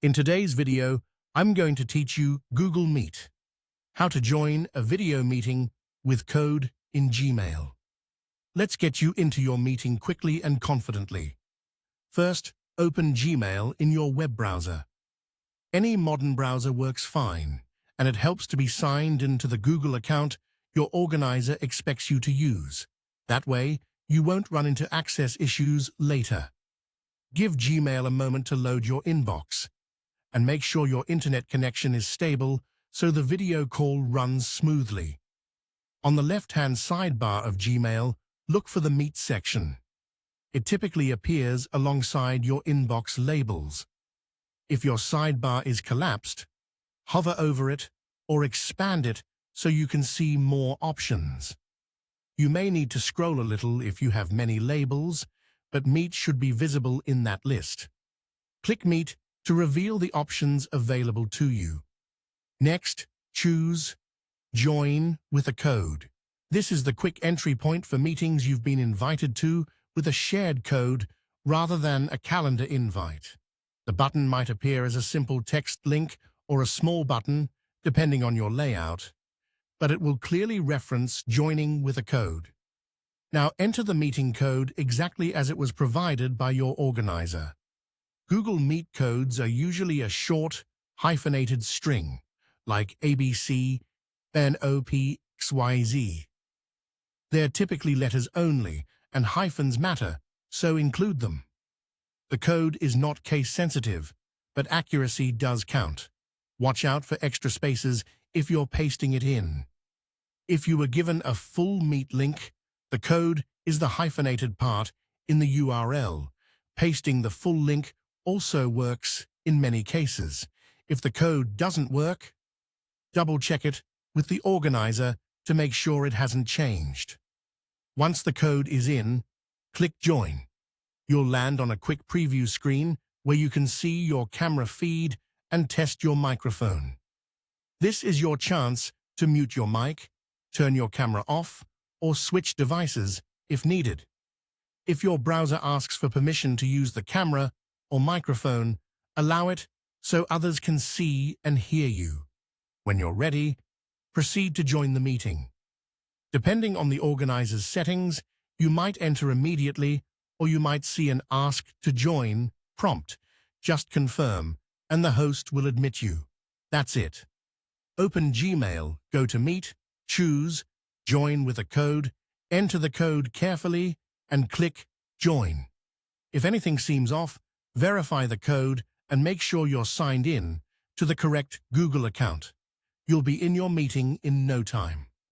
In today's video, I'm going to teach you Google Meet, how to join a video meeting with code in Gmail. Let's get you into your meeting quickly and confidently. First, open Gmail in your web browser. Any modern browser works fine, and it helps to be signed into the Google account your organizer expects you to use. That way, you won't run into access issues later. Give Gmail a moment to load your inbox, and make sure your internet connection is stable so the video call runs smoothly. On the left-hand sidebar of Gmail, look for the Meet section. It typically appears alongside your inbox labels. If your sidebar is collapsed, hover over it or expand it so you can see more options. You may need to scroll a little if you have many labels, but Meet should be visible in that list. Click Meet to reveal the options available to you. Next, choose Join with a code. This is the quick entry point for meetings you've been invited to with a shared code rather than a calendar invite. The button might appear as a simple text link or a small button, depending on your layout, but it will clearly reference joining with a code. Now enter the meeting code exactly as it was provided by your organizer. Google Meet codes are usually a short, hyphenated string, like ABC, NOPXYZ. They're typically letters only, and hyphens matter, so include them. The code is not case-sensitive, but accuracy does count. Watch out for extra spaces if you're pasting it in. If you were given a full Meet link, the code is the hyphenated part in the URL. Pasting the full link also works in many cases. If the code doesn't work, double-check it with the organizer to make sure it hasn't changed. Once the code is in, click Join. You'll land on a quick preview screen where you can see your camera feed and test your microphone. This is your chance to mute your mic, turn your camera off, or switch devices if needed. If your browser asks for permission to use the camera or microphone, allow it so others can see and hear you. When you're ready, proceed to join the meeting. Depending on the organizer's settings, you might enter immediately, or you might see an Ask to Join prompt. Just confirm, and the host will admit you. That's it. Open Gmail, go to Meet, choose Join with a code, enter the code carefully, and click Join. If anything seems off, verify the code and make sure you're signed in to the correct Google account. You'll be in your meeting in no time.